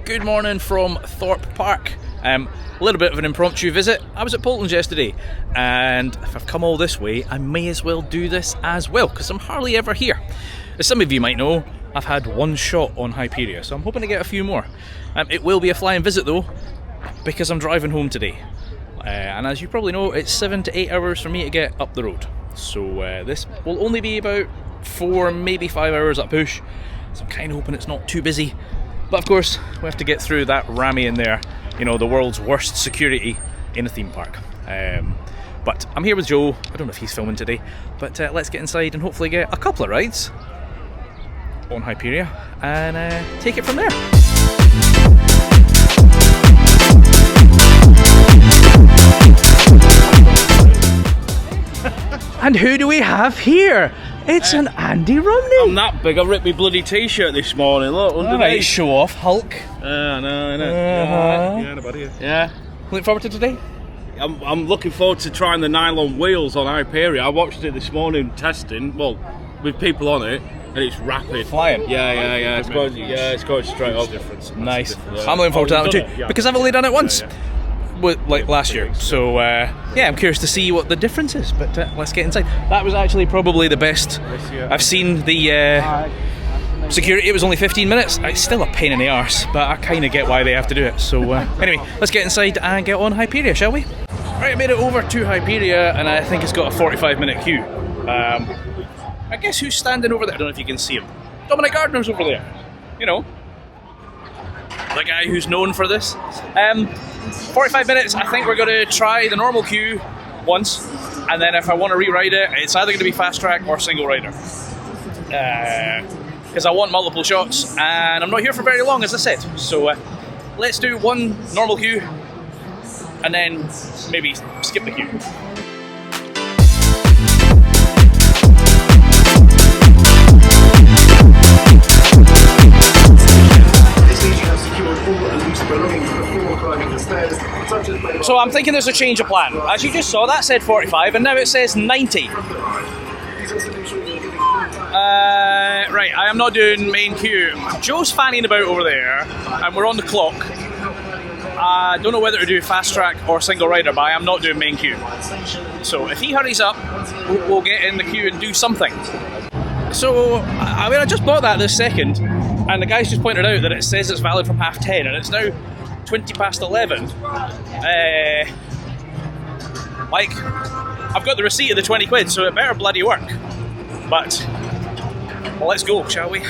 Good morning from Thorpe Park. A little bit of an impromptu visit. I was at Polton's yesterday, and if I've come all this way, I may as well do this as well, because I'm hardly ever here. As some of you might know, I've had one shot on Hyperia, so I'm hoping to get a few more. It will be a flying visit though, because I'm driving home today. And as you probably know, it's 7 to 8 hours for me to get up the road. So this will only be about 4, maybe 5 hours at push. So I'm kind of hoping it's not too busy. But of course, we have to get through that rammy in there. You know, the world's worst security in a theme park. But I'm here with Joe. I don't know if he's filming today. But let's get inside and hopefully get a couple of rides on Hyperia and take it from there. And who do we have here? It's an Andy Romney. I'm that big. I ripped my bloody t-shirt this morning. Look, underneath. Alright, show off, Hulk. I know. Uh-huh. Nobody. Yeah. Looking forward to today? I'm looking forward to trying the nylon wheels on Hyperia. I watched it this morning testing, well, with people on it, and it's rapid. Flying? Yeah. It's going straight up. Nice. I'm looking forward to that one too, because I've only done it once. Like last year, so yeah, I'm curious to see what the difference is, but let's get inside. That was actually probably the best I've seen. The security, it was only 15 minutes. It's still a pain in the arse, but I kind of get why they have to do it. So anyway, let's get inside and get on Hyperia, shall we? Right, I made it over to Hyperia, and I think it's got a 45-minute queue. I guess who's standing over there? I don't know if you can see him. Dominic Gardner's over there, you know, the guy who's known for this. 45 minutes, I think we're going to try the normal queue once, and then if I want to rewrite it, it's either going to be fast track or single rider. Because I want multiple shots, and I'm not here for very long, as I said. So let's do one normal queue, and then maybe skip the queue. So I'm thinking there's a change of plan. As you just saw, that said 45 and now it says 90. Right, I am not doing main queue. Joe's fanning about over there and we're on the clock. I don't know whether to do fast track or single rider, but I am not doing main queue. So if he hurries up, we'll get in the queue and do something. So, I mean, I just bought that this second, and the guys just pointed out that it says it's valid from 10:30, and it's now 20 past 11. Like, I've got the receipt of the 20 quid, so it better bloody work. But, well, let's go, shall we?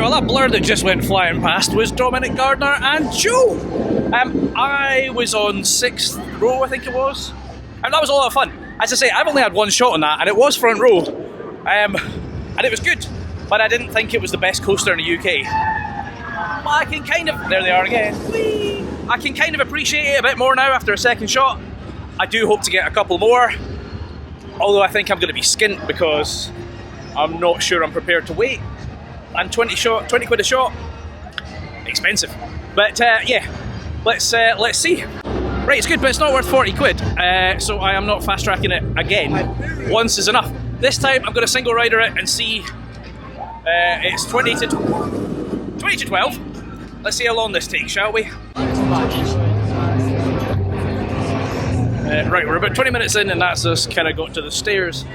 That blur that just went flying past was Dominic Gardner and Joe. I was on 6th row, I think it was, and that was a lot of fun. As I say, I've only had one shot on that, and it was front row, and it was good, but I didn't think it was the best coaster in the UK. But I can kind of, there they are again, whee! I can kind of appreciate it a bit more now after a second shot. I do hope to get a couple more, although I think I'm going to be skint because I'm not sure I'm prepared to wait. And 20 quid a shot, expensive. But yeah, let's see. Right, it's good, but it's not worth 40 quid. So I am not fast tracking it again. Once is enough. This time I'm going to single rider it and see. It's 20 to 12. Let's see how long this takes, shall we? Right, we're about 20 minutes in, and that's us kind of got to the stairs.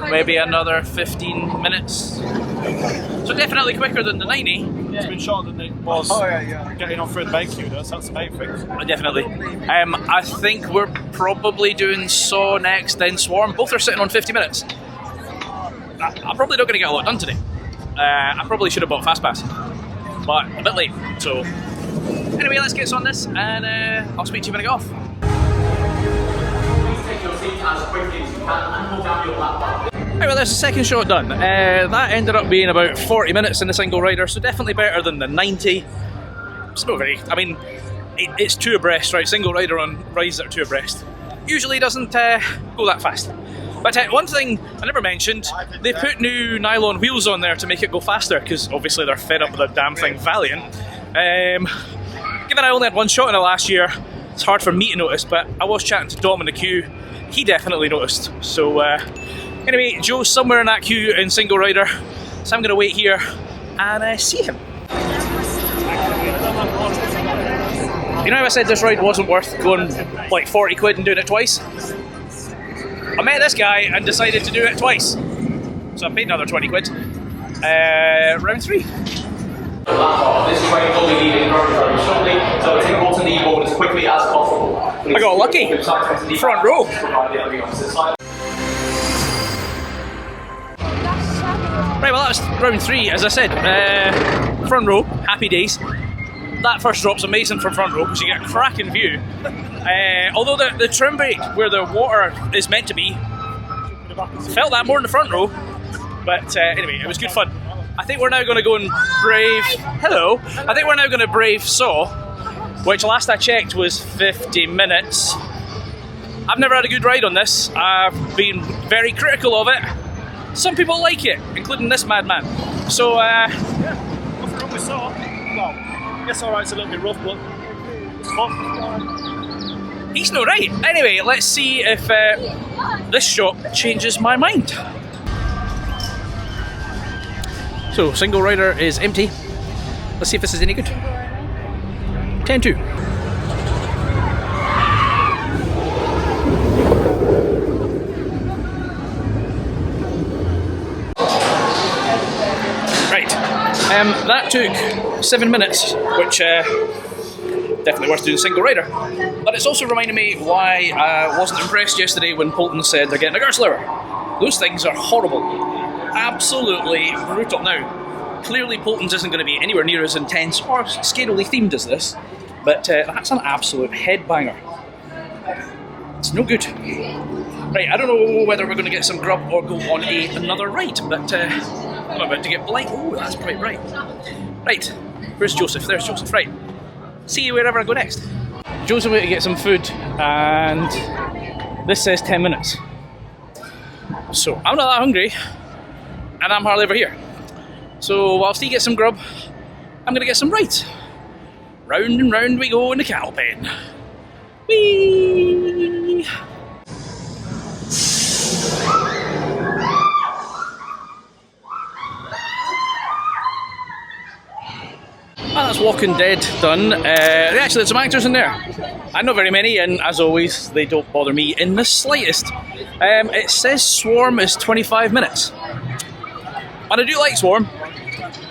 Maybe another 15 minutes. So definitely quicker than the 90. It's been shorter than it was getting on through the main queue, that's the main thing. Definitely. I think we're probably doing Saw next, then Swarm. Both are sitting on 50 minutes. I'm probably not going to get a lot done today. I probably should have bought Fastpass, but a bit late. So anyway, let's get on this, and I'll speak to you when I get off. As quickly as you can and hold down your lap. Right, well, there's the second shot done. That ended up being about 40 minutes in the single rider, so definitely better than the 90. It's not very, I mean, it's two abreast, right? Single rider on rides that are two abreast usually doesn't go that fast. But one thing I never mentioned, they put new nylon wheels on there to make it go faster, because obviously they're fed up with the damn thing Valiant. Given I only had one shot in it last year, it's hard for me to notice, but I was chatting to Dom in the queue. He definitely noticed. So anyway, Joe's somewhere in that queue in single rider, so I'm going to wait here and see him. You know how I said this ride wasn't worth going like 40 quid and doing it twice? I met this guy and decided to do it twice. So I paid another 20 quid. Round 3. This train will be leaving very shortly, so it's important that you board as quickly as possible. I got lucky. Front row. Right, well that was round 3, as I said. Front row, happy days. That first drop's amazing from front row because you get a cracking view. Although the trim brake where the water is meant to be, felt that more in the front row. But anyway, it was good fun. I think we're now going to go and brave... Hello! I think we're now going to brave Saw, which last I checked was 50 minutes. I've never had a good ride on this. I've been very critical of it. Some people like it, including this madman. So, Nothing wrong with Saw. Well, I guess alright's a little bit rough, but it's fun. he's no right. Anyway, let's see if this shop changes my mind. So, single rider is empty. Let's see if this is any good. 10-2. Right. That took 7 minutes, which definitely worth doing single rider. But it's also reminded me why I wasn't impressed yesterday when Polton said they're getting a girth lever. Those things are horrible. Absolutely brutal. Now, clearly Polton's isn't going to be anywhere near as intense or scarily themed as this, but that's an absolute headbanger. It's no good. Right, I don't know whether we're going to get some grub or go on another ride, but I'm about to get blind. Oh, that's quite right. Right, where's Joseph? There's Joseph. Right, see you wherever I go next. Joseph went to get some food, and this says 10 minutes. So I'm not that hungry, and I'm hardly ever here. So whilst he gets some grub, I'm going to get some rides. Round and round we go in the cattle pen. Whee! Well, that's Walking Dead done. Actually, there's some actors in there. I'm not very many, and as always, they don't bother me in the slightest. It says Swarm is 25 minutes. And I do like Swarm,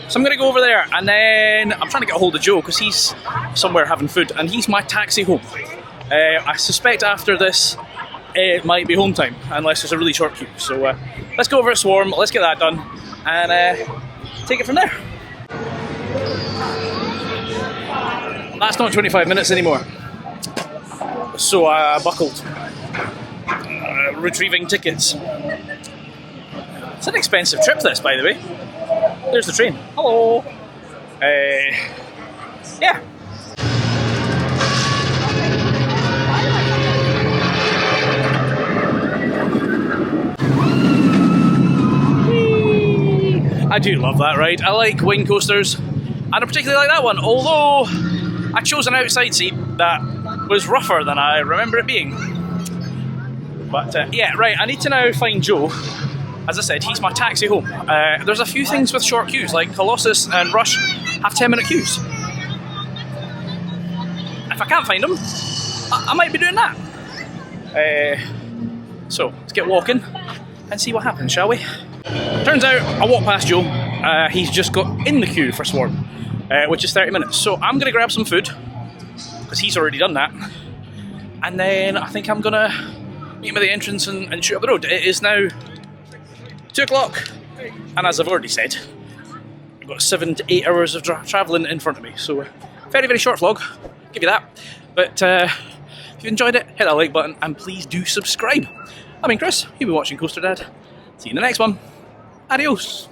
so I'm going to go over there, and then I'm trying to get a hold of Joe because he's somewhere having food, and he's my taxi home. I suspect after this it might be home time, unless there's a really short queue. So let's go over at Swarm, let's get that done, and take it from there. That's not 25 minutes anymore. So I buckled. Retrieving tickets. It's an expensive trip, this, by the way. There's the train. Hello. Yeah. I do love that ride. I like wing coasters, and I particularly like that one, although I chose an outside seat that was rougher than I remember it being. But yeah, right, I need to now find Joe. As I said, he's my taxi home. There's a few things with short queues, like Colossus and Rush have 10-minute queues. If I can't find them, I might be doing that. So, let's get walking and see what happens, shall we? Turns out, I walked past Joe. He's just got in the queue for Swarm, which is 30 minutes. So I'm going to grab some food, because he's already done that. And then I think I'm going to meet him at the entrance and shoot up the road. It is now 2 o'clock, and as I've already said, I've got 7 to 8 hours of travelling in front of me, so very, very short vlog, give you that. But if you enjoyed it, hit that like button, and please do subscribe. I've been Chris, you've been watching Coaster Dad. See you in the next one. Adios.